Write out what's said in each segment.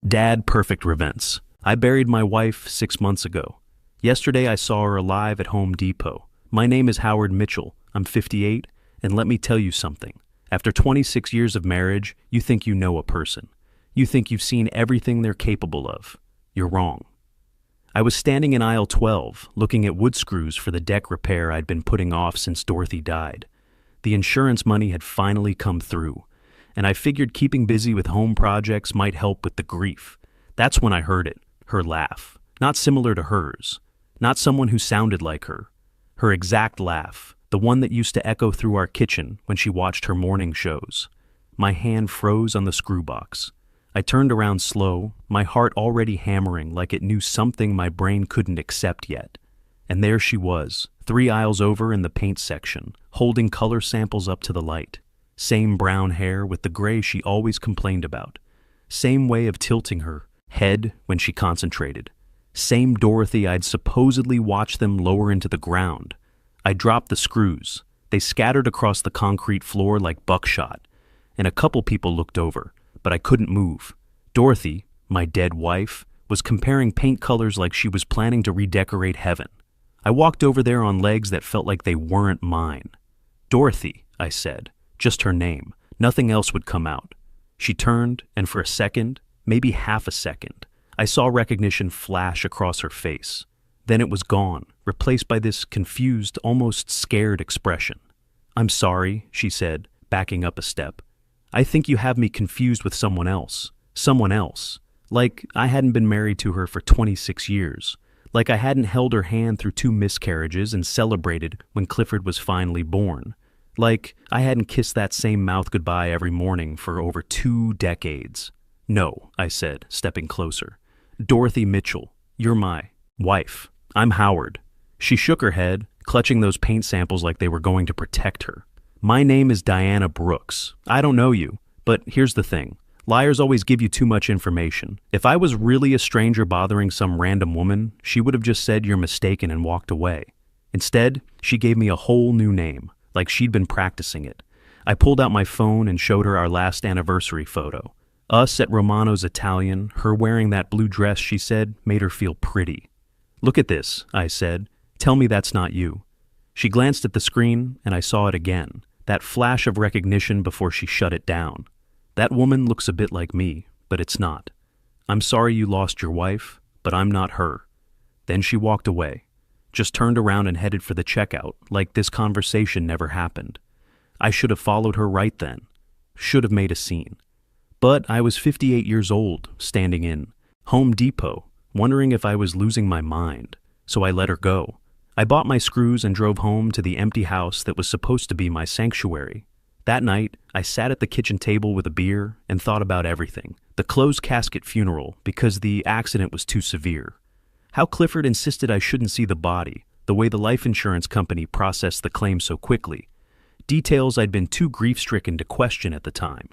Dad, perfect events. I buried my wife 6 months ago. Yesterday I saw her alive at Home Depot. My name is Howard Mitchell. I'm 58, and let me tell you something. After 26 years of marriage, you think you know a person. You think you've seen everything they're capable of. You're wrong. I was standing in aisle 12, looking at wood screws for the deck repair I'd been putting off since Dorothy died. The insurance money had finally come through, and I figured keeping busy with home projects might help with the grief. That's when I heard it, her laugh. Not similar to hers. Not someone who sounded like her. Her exact laugh, the one that used to echo through our kitchen when she watched her morning shows. My hand froze on the screw box. I turned around slow, my heart already hammering like it knew something my brain couldn't accept yet. And there she was, 3 aisles over in the paint section, holding color samples up to the light. Same brown hair with the gray she always complained about. Same way of tilting her head when she concentrated. Same Dorothy I'd supposedly watched them lower into the ground. I dropped the screws. They scattered across the concrete floor like buckshot, and a couple people looked over, but I couldn't move. Dorothy, my dead wife, was comparing paint colors like she was planning to redecorate heaven. I walked over there on legs that felt like they weren't mine. "Dorothy," I said, just her name. Nothing else would come out. She turned, and for a second, maybe half a second, I saw recognition flash across her face. Then it was gone, replaced by this confused, almost scared expression. "I'm sorry," she said, backing up a step. "I think you have me confused with someone else. Someone else. Like I hadn't been married to her for 26 years. Like I hadn't held her hand through 2 miscarriages and celebrated when Clifford was finally born. Like I hadn't kissed that same mouth goodbye every morning for over 2 decades. No," I said, stepping closer. "Dorothy Mitchell, you're my wife. I'm Howard." She shook her head, clutching those paint samples like they were going to protect her. "My name is Diana Brooks. I don't know you, but here's the thing. Liars always give you too much information. If I was really a stranger bothering some random woman, she would have just said you're mistaken and walked away. Instead, she gave me a whole new name, like she'd been practicing it. I pulled out my phone and showed her our last anniversary photo. Us at Romano's Italian, her wearing that blue dress she said made her feel pretty. "Look at this," I said. "Tell me that's not you." She glanced at the screen, and I saw it again. That flash of recognition before she shut it down. "That woman looks a bit like me, but it's not. I'm sorry you lost your wife, but I'm not her." Then she walked away, just turned around and headed for the checkout, like this conversation never happened. I should have followed her right then. Should have made a scene. But I was 58 years old, standing in Home Depot, wondering if I was losing my mind, so I let her go. I bought my screws and drove home to the empty house that was supposed to be my sanctuary. That night, I sat at the kitchen table with a beer and thought about everything. The closed casket funeral, because the accident was too severe. How Clifford insisted I shouldn't see the body, the way the life insurance company processed the claim so quickly. Details I'd been too grief-stricken to question at the time.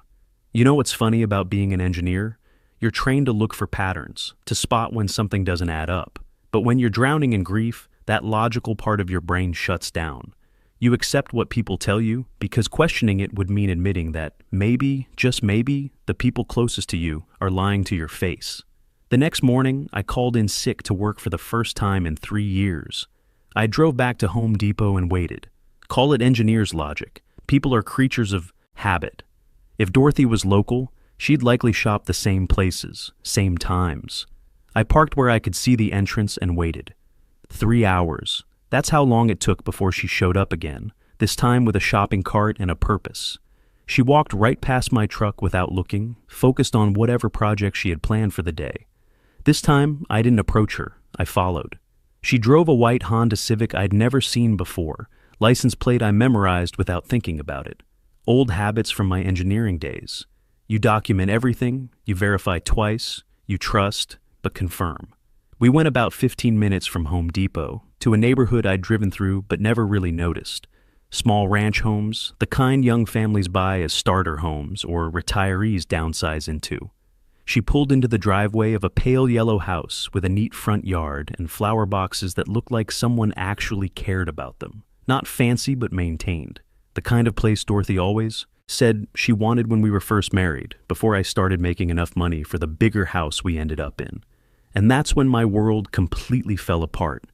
You know what's funny about being an engineer? You're trained to look for patterns, to spot when something doesn't add up. But when you're drowning in grief, that logical part of your brain shuts down. You accept what people tell you because questioning it would mean admitting that maybe, just maybe, the people closest to you are lying to your face. The next morning, I called in sick to work for the first time in 3 years. I drove back to Home Depot and waited. Call it engineer's logic. People are creatures of habit. If Dorothy was local, she'd likely shop the same places, same times. I parked where I could see the entrance and waited. 3 hours. That's how long it took before she showed up again, this time with a shopping cart and a purpose. She walked right past my truck without looking, focused on whatever project she had planned for the day. This time, I didn't approach her. I followed. She drove a white Honda Civic I'd never seen before, license plate I memorized without thinking about it. Old habits from my engineering days. You document everything, you verify twice, you trust, but confirm. We went about 15 minutes from Home Depot to a neighborhood I'd driven through but never really noticed. Small ranch homes, the kind young families buy as starter homes or retirees downsize into. She pulled into the driveway of a pale yellow house with a neat front yard and flower boxes that looked like someone actually cared about them. Not fancy but maintained. The kind of place Dorothy always Said she wanted when we were first married, before I started making enough money for the bigger house we ended up in. And that's when my world completely fell apart.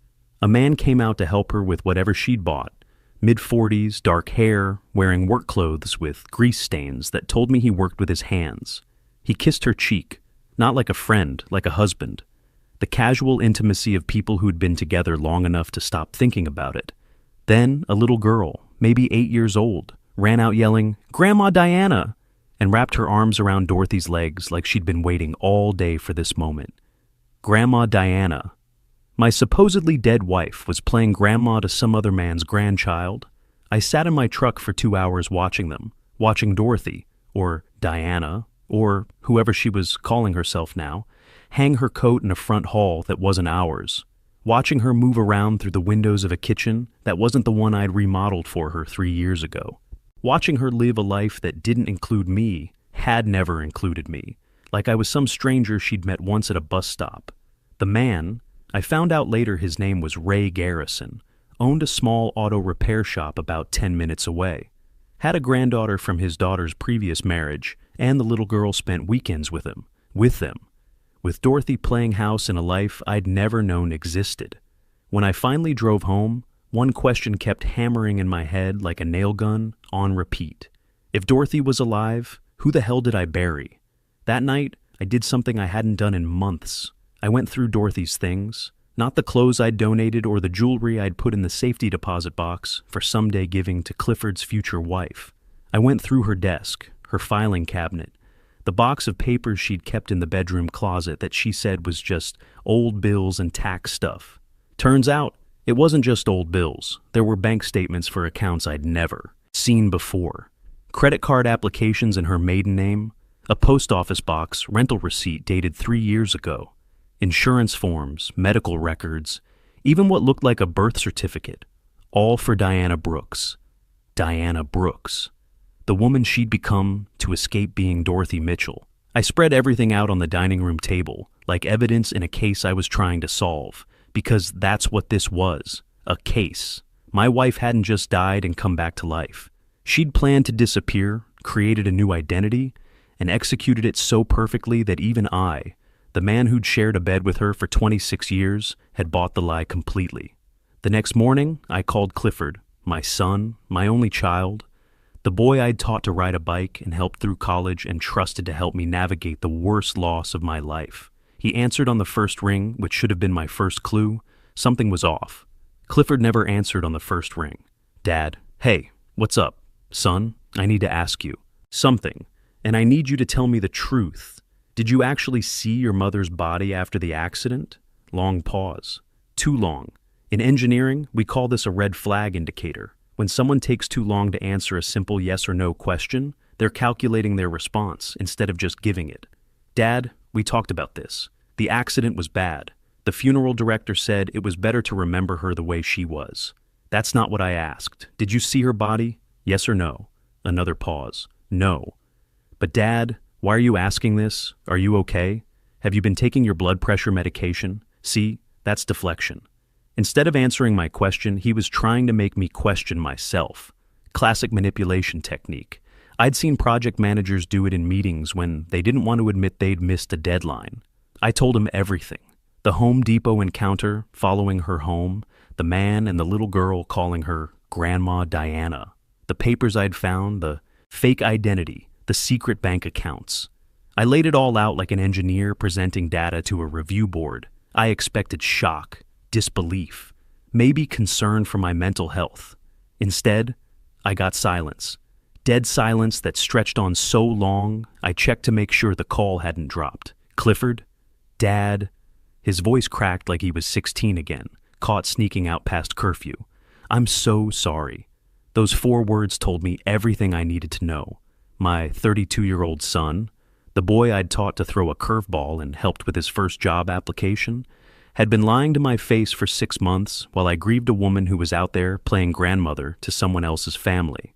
A man came out to help her with whatever she'd bought. Mid-40s, dark hair, wearing work clothes with grease stains that told me he worked with his hands. He kissed her cheek, not like a friend, like a husband. The casual intimacy of people who'd been together long enough to stop thinking about it. Then a little girl, maybe 8 years old, ran out yelling, "Grandma Diana!" and wrapped her arms around Dorothy's legs like she'd been waiting all day for this moment. Grandma Diana. My supposedly dead wife was playing grandma to some other man's grandchild. I sat in my truck for 2 hours watching them, watching Dorothy, or Diana, or whoever she was calling herself now, hang her coat in a front hall that wasn't ours, watching her move around through the windows of a kitchen that wasn't the one I'd remodeled for her 3 years ago, watching her live a life that didn't include me, had never included me, like I was some stranger she'd met once at a bus stop. The man, I found out later his name was Ray Garrison, owned a small auto repair shop about 10 minutes away, had a granddaughter from his daughter's previous marriage, and the little girl spent weekends with them, with Dorothy playing house in a life I'd never known existed. When I finally drove home, one question kept hammering in my head like a nail gun, on repeat. If Dorothy was alive, who the hell did I bury? That night, I did something I hadn't done in months. I went through Dorothy's things, not the clothes I'd donated or the jewelry I'd put in the safety deposit box for someday giving to Clifford's future wife. I went through her desk, her filing cabinet, the box of papers she'd kept in the bedroom closet that she said was just old bills and tax stuff. Turns out, it wasn't just old bills. There were bank statements for accounts I'd never seen before, credit card applications in her maiden name, a post office box rental receipt dated 3 years ago, insurance forms, medical records, even what looked like a birth certificate, all for Diana Brooks. Diana Brooks. The woman she'd become to escape being Dorothy Mitchell. I spread everything out on the dining room table, like evidence in a case I was trying to solve, because that's what this was, a case. My wife hadn't just died and come back to life. She'd planned to disappear, created a new identity, and executed it so perfectly that even I, the man who'd shared a bed with her for 26 years, had bought the lie completely. The next morning, I called Clifford, my son, my only child, the boy I'd taught to ride a bike and helped through college and trusted to help me navigate the worst loss of my life. He answered on the first ring, which should have been my first clue. Something was off. Clifford never answered on the first ring. "Dad, hey, what's up? Son, I need to ask you something, and I need you to tell me the truth. Did you actually see your mother's body after the accident?" Long pause. Too long. In engineering, we call this a red flag indicator. When someone takes too long to answer a simple yes or no question, they're calculating their response instead of just giving it. "Dad, we talked about this. The accident was bad. The funeral director said it was better to remember her the way she was." "That's not what I asked. Did you see her body? Yes or no?" Another pause. "No." "But Dad, why are you asking this? Are you okay? Have you been taking your blood pressure medication?" See, that's deflection. Instead of answering my question, he was trying to make me question myself. Classic manipulation technique. I'd seen project managers do it in meetings when they didn't want to admit they'd missed a deadline. I told him everything. The Home Depot encounter, following her home, the man and the little girl calling her Grandma Diana, the papers I'd found, the fake identity, the secret bank accounts. I laid it all out like an engineer presenting data to a review board. I expected shock, disbelief, maybe concern for my mental health. Instead, I got silence. Dead silence that stretched on so long, I checked to make sure the call hadn't dropped. "Clifford? Dad?" His voice cracked like he was 16 again, caught sneaking out past curfew. "I'm so sorry." Those 4 words told me everything I needed to know. My 32-year-old son, the boy I'd taught to throw a curveball and helped with his first job application, had been lying to my face for 6 months while I grieved a woman who was out there playing grandmother to someone else's family.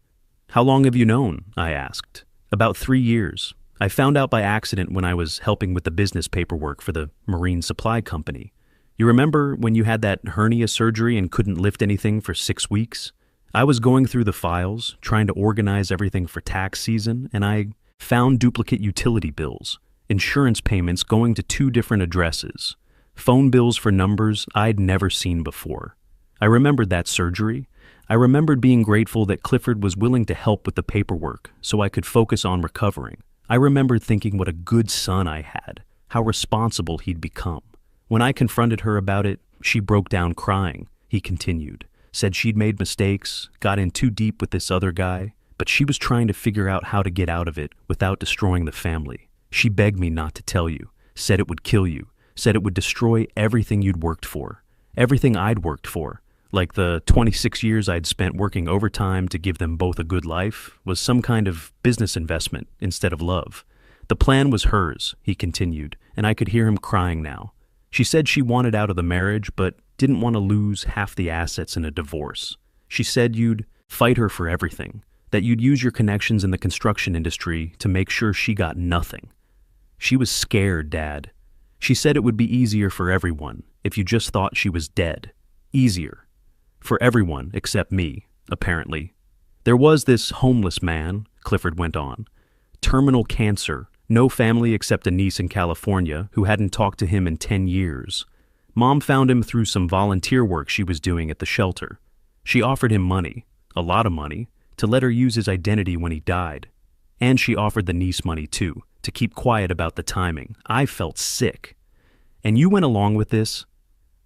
"How long have you known?" I asked. "About 3 years. I found out by accident when I was helping with the business paperwork for the marine supply company. You remember when you had that hernia surgery and couldn't lift anything for 6 weeks? I was going through the files, trying to organize everything for tax season, and I found duplicate utility bills, insurance payments going to 2 different addresses, phone bills for numbers I'd never seen before. I remembered that surgery. I remembered being grateful that Clifford was willing to help with the paperwork so I could focus on recovering. I remembered thinking what a good son I had, how responsible he'd become. When I confronted her about it, she broke down crying, he continued, said she'd made mistakes, got in too deep with this other guy, but she was trying to figure out how to get out of it without destroying the family. She begged me not to tell you, said it would kill you, said it would destroy everything you'd worked for, everything I'd worked for, like the 26 years I'd spent working overtime to give them both a good life was some kind of business investment instead of love. The plan was hers, he continued, and I could hear him crying now. She said she wanted out of the marriage, but didn't want to lose half the assets in a divorce. She said you'd fight her for everything, that you'd use your connections in the construction industry to make sure she got nothing. She was scared, Dad. She said it would be easier for everyone if you just thought she was dead. Easier. For everyone except me, apparently. There was this homeless man, Clifford went on. Terminal cancer, no family except a niece in California who hadn't talked to him in 10 years. Mom found him through some volunteer work she was doing at the shelter. She offered him money, a lot of money, to let her use his identity when he died. And she offered the niece money too, to keep quiet about the timing. I felt sick. And you went along with this?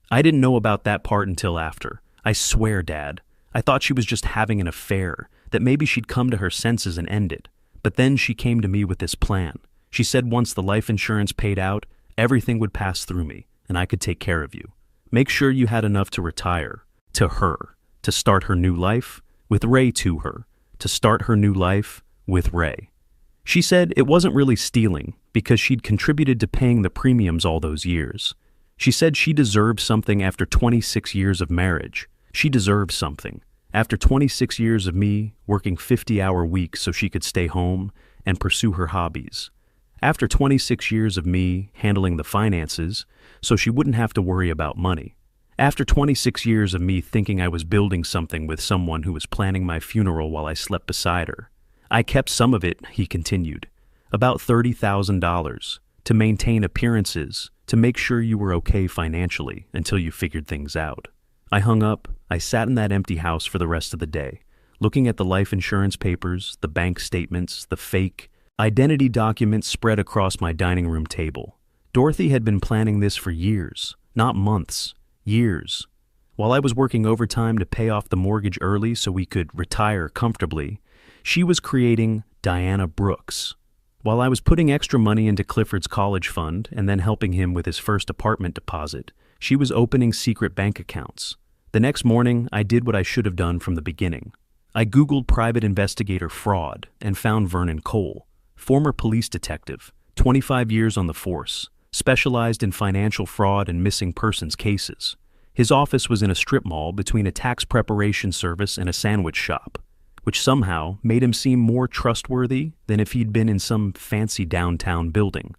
I didn't know about that part until after. I swear, Dad. I thought she was just having an affair, that maybe she'd come to her senses and end it. But then she came to me with this plan. She said once the life insurance paid out, everything would pass through me, and I could take care of you. Make sure you had enough to retire. To her. To start her new life. With Ray to her. To start her new life with Ray. She said it wasn't really stealing, because she'd contributed to paying the premiums all those years. She said she deserved something after 26 years of marriage. She deserved something. After 26 years of me working 50-hour weeks so she could stay home and pursue her hobbies. After 26 years of me handling the finances so she wouldn't have to worry about money. After 26 years of me thinking I was building something with someone who was planning my funeral while I slept beside her. I kept some of it, he continued, about $30,000, to maintain appearances, to make sure you were okay financially until you figured things out. I hung up. I sat in that empty house for the rest of the day, looking at the life insurance papers, the bank statements, the fake identity documents spread across my dining room table. Dorothy had been planning this for years, not months, years. While I was working overtime to pay off the mortgage early so we could retire comfortably, she was creating Diana Brooks. While I was putting extra money into Clifford's college fund and then helping him with his first apartment deposit, she was opening secret bank accounts. The next morning, I did what I should have done from the beginning. I Googled private investigator fraud and found Vernon Cole, former police detective, 25 years on the force, specialized in financial fraud and missing persons cases. His office was in a strip mall between a tax preparation service and a sandwich shop, which somehow made him seem more trustworthy than if he'd been in some fancy downtown building.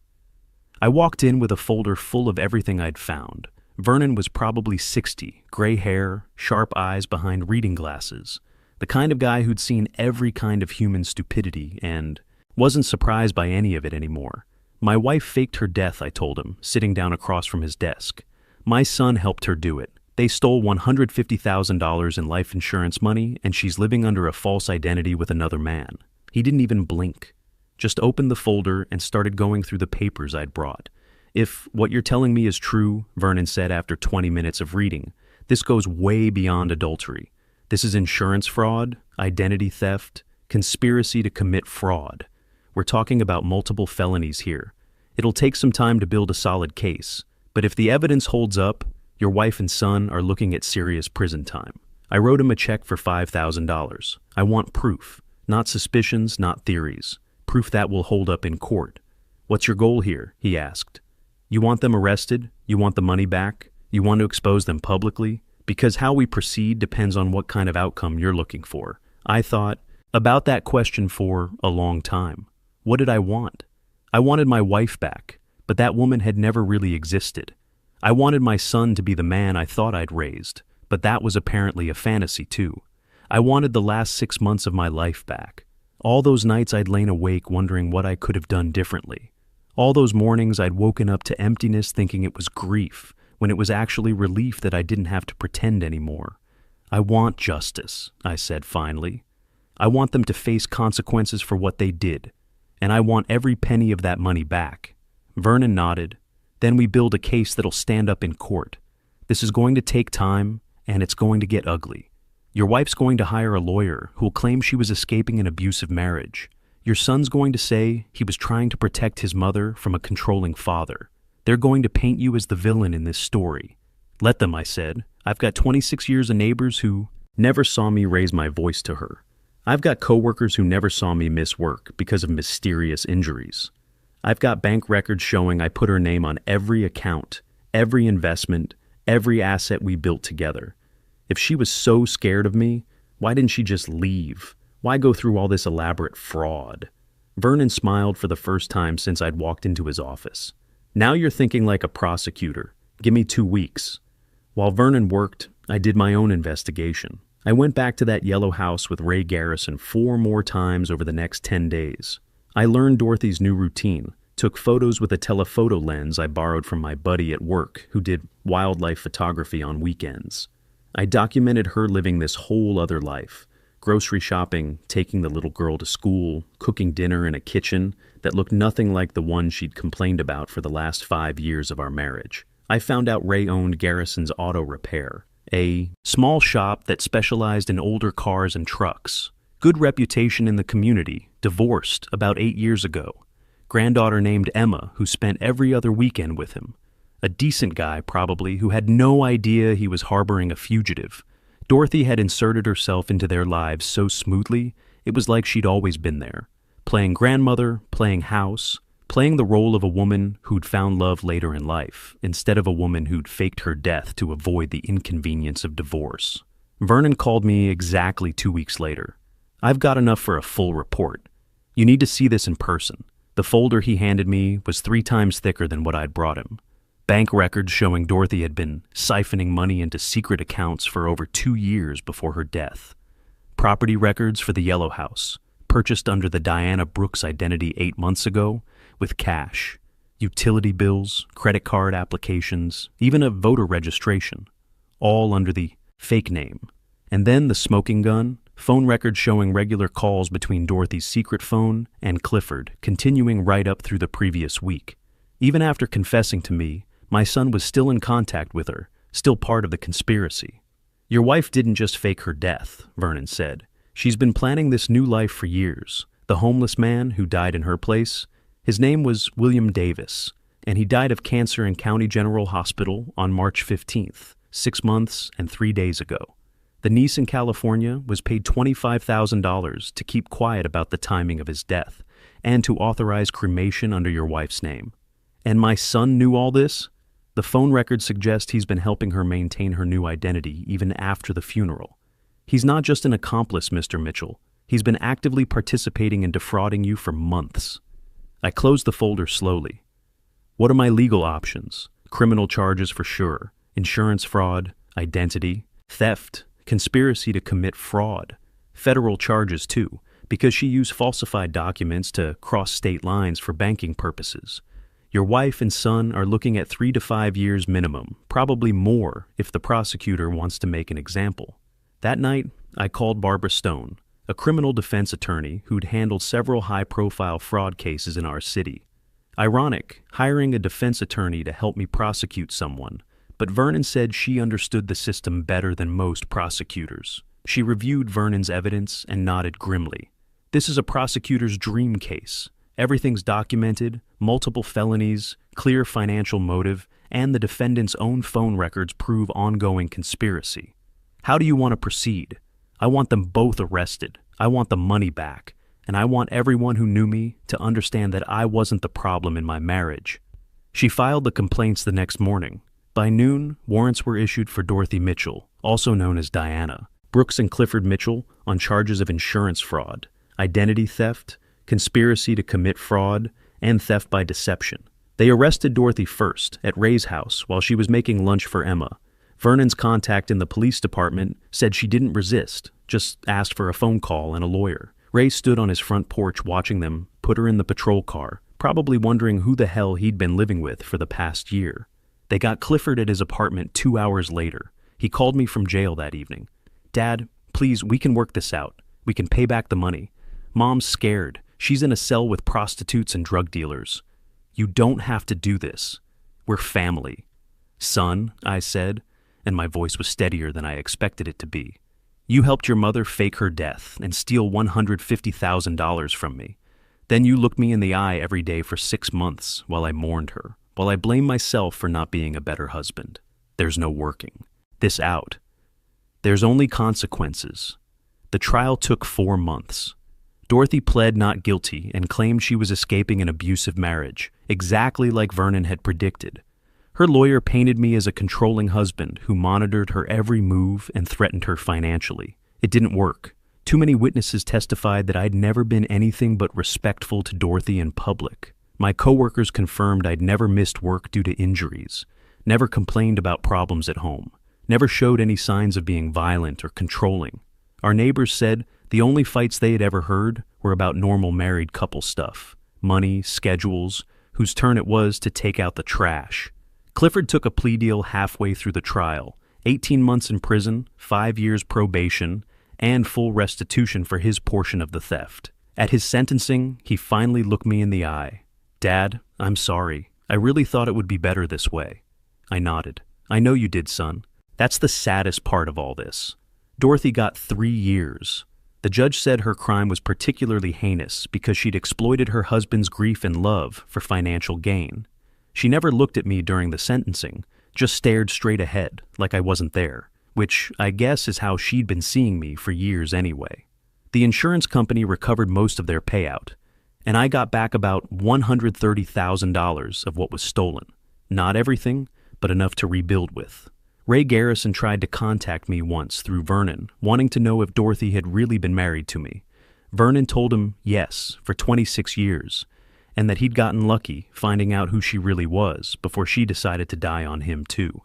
I walked in with a folder full of everything I'd found. Vernon was probably 60, gray hair, sharp eyes behind reading glasses, the kind of guy who'd seen every kind of human stupidity and wasn't surprised by any of it anymore. My wife faked her death, I told him, sitting down across from his desk. My son helped her do it. They stole $150,000 in life insurance money, and she's living under a false identity with another man. He didn't even blink. Just opened the folder and started going through the papers I'd brought. If what you're telling me is true, Vernon said after 20 minutes of reading, this goes way beyond adultery. This is insurance fraud, identity theft, conspiracy to commit fraud. We're talking about multiple felonies here. It'll take some time to build a solid case, but if the evidence holds up, your wife and son are looking at serious prison time. I wrote him a check for $5,000. I want proof, not suspicions, not theories. Proof that will hold up in court. What's your goal here? He asked. You want them arrested? You want the money back? You want to expose them publicly? Because how we proceed depends on what kind of outcome you're looking for. I thought about that question for a long time. What did I want? I wanted my wife back, but that woman had never really existed. I wanted my son to be the man I thought I'd raised, but that was apparently a fantasy too. I wanted the last 6 months of my life back. All those nights I'd lain awake wondering what I could have done differently. All those mornings I'd woken up to emptiness thinking it was grief, when it was actually relief that I didn't have to pretend anymore. I want justice, I said finally. I want them to face consequences for what they did, and I want every penny of that money back. Vernon nodded. Then we build a case that'll stand up in court. This is going to take time, and it's going to get ugly. Your wife's going to hire a lawyer who'll claim she was escaping an abusive marriage. Your son's going to say he was trying to protect his mother from a controlling father. They're going to paint you as the villain in this story. Let them, I said. I've got 26 years of neighbors who never saw me raise my voice to her. I've got coworkers who never saw me miss work because of mysterious injuries. I've got bank records showing I put her name on every account, every investment, every asset we built together. If she was so scared of me, why didn't she just leave? Why go through all this elaborate fraud? Vernon smiled for the first time since I'd walked into his office. Now you're thinking like a prosecutor. Give me 2 weeks. While Vernon worked, I did my own investigation. I went back to that yellow house with Ray Garrison 4 more times over the next 10 days. I learned Dorothy's new routine, took photos with a telephoto lens I borrowed from my buddy at work who did wildlife photography on weekends. I documented her living this whole other life, grocery shopping, taking the little girl to school, cooking dinner in a kitchen that looked nothing like the one she'd complained about for the last 5 years of our marriage. I found out Ray owned Garrison's Auto Repair, a small shop that specialized in older cars and trucks. Good reputation in the community, divorced about 8 years ago. Granddaughter named Emma, who spent every other weekend with him. A decent guy, probably, who had no idea he was harboring a fugitive. Dorothy had inserted herself into their lives so smoothly, it was like she'd always been there. Playing grandmother, playing house, playing the role of a woman who'd found love later in life, instead of a woman who'd faked her death to avoid the inconvenience of divorce. Vernon called me exactly 2 weeks later. I've got enough for a full report. You need to see this in person. The folder he handed me was 3 times thicker than what I'd brought him. Bank records showing Dorothy had been siphoning money into secret accounts for over 2 years before her death. Property records for the Yellow House, purchased under the Diana Brooks identity 8 months ago, with cash. Utility bills, credit card applications, even a voter registration, all under the fake name. And then the smoking gun, phone records showing regular calls between Dorothy's secret phone and Clifford, continuing right up through the previous week. Even after confessing to me, my son was still in contact with her, still part of the conspiracy. Your wife didn't just fake her death, Vernon said. She's been planning this new life for years. The homeless man who died in her place, his name was William Davis, and he died of cancer in County General Hospital on March 15th, 6 months and 3 days ago. The niece in California was paid $25,000 to keep quiet about the timing of his death and to authorize cremation under your wife's name. And my son knew all this? The phone records suggest he's been helping her maintain her new identity even after the funeral. He's not just an accomplice, Mr. Mitchell. He's been actively participating in defrauding you for months. I closed the folder slowly. What are my legal options? Criminal charges for sure. Insurance fraud, identity, theft, conspiracy to commit fraud. Federal charges too, because she used falsified documents to cross state lines for banking purposes. Your wife and son are looking at 3 to 5 years minimum, probably more if the prosecutor wants to make an example. That night, I called Barbara Stone, a criminal defense attorney who'd handled several high-profile fraud cases in our city. Ironic, hiring a defense attorney to help me prosecute someone, but Vernon said she understood the system better than most prosecutors. She reviewed Vernon's evidence and nodded grimly. This is a prosecutor's dream case. Everything's documented, multiple felonies, clear financial motive, and the defendant's own phone records prove ongoing conspiracy. How do you want to proceed? I want them both arrested. I want the money back. And I want everyone who knew me to understand that I wasn't the problem in my marriage. She filed the complaints the next morning. By noon, warrants were issued for Dorothy Mitchell, also known as Diana, Brooks and Clifford Mitchell on charges of insurance fraud, identity theft, conspiracy to commit fraud, and theft by deception. They arrested Dorothy first at Ray's house while she was making lunch for Emma. Vernon's contact in the police department said she didn't resist, just asked for a phone call and a lawyer. Ray stood on his front porch watching them put her in the patrol car, probably wondering who the hell he'd been living with for the past year. They got Clifford at his apartment 2 hours later. He called me from jail that evening. "Dad, please, we can work this out. We can pay back the money. Mom's scared. She's in a cell with prostitutes and drug dealers. You don't have to do this. We're family." "Son," I said, and my voice was steadier than I expected it to be, "you helped your mother fake her death and steal $150,000 from me. Then you looked me in the eye every day for 6 months while I mourned her, while I blamed myself for not being a better husband. There's no working this out. There's only consequences." The trial took 4 months. Dorothy pled not guilty and claimed she was escaping an abusive marriage, exactly like Vernon had predicted. Her lawyer painted me as a controlling husband who monitored her every move and threatened her financially. It didn't work. Too many witnesses testified that I'd never been anything but respectful to Dorothy in public. My coworkers confirmed I'd never missed work due to injuries, never complained about problems at home, never showed any signs of being violent or controlling. Our neighbors said the only fights they had ever heard were about normal married couple stuff, money, schedules, whose turn it was to take out the trash. Clifford took a plea deal halfway through the trial, 18 months in prison, 5 years probation, and full restitution for his portion of the theft. At his sentencing, he finally looked me in the eye. "Dad, I'm sorry. I really thought it would be better this way." I nodded. "I know you did, son. That's the saddest part of all this. Dorothy got 3 years. The judge said her crime was particularly heinous because she'd exploited her husband's grief and love for financial gain. She never looked at me during the sentencing, just stared straight ahead, like I wasn't there, which I guess is how she'd been seeing me for years anyway. The insurance company recovered most of their payout, and I got back about $130,000 of what was stolen. Not everything, but enough to rebuild with. Ray Garrison tried to contact me once through Vernon, wanting to know if Dorothy had really been married to me. Vernon told him yes, for 26 years, and that he'd gotten lucky finding out who she really was before she decided to die on him too.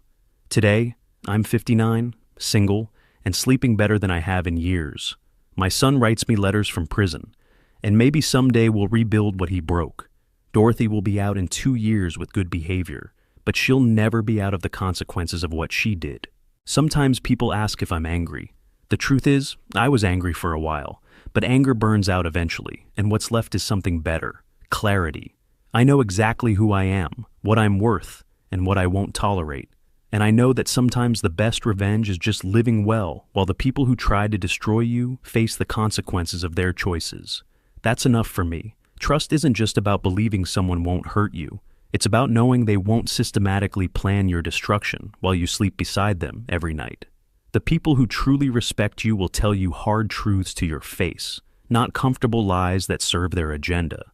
Today, I'm 59, single, and sleeping better than I have in years. My son writes me letters from prison, and maybe someday we'll rebuild what he broke. Dorothy will be out in 2 years with good behavior, but she'll never be out of the consequences of what she did. Sometimes people ask if I'm angry. The truth is, I was angry for a while, but anger burns out eventually, and what's left is something better. Clarity. I know exactly who I am, what I'm worth, and what I won't tolerate. And I know that sometimes the best revenge is just living well while the people who tried to destroy you face the consequences of their choices. That's enough for me. Trust isn't just about believing someone won't hurt you. It's about knowing they won't systematically plan your destruction while you sleep beside them every night. The people who truly respect you will tell you hard truths to your face, not comfortable lies that serve their agenda.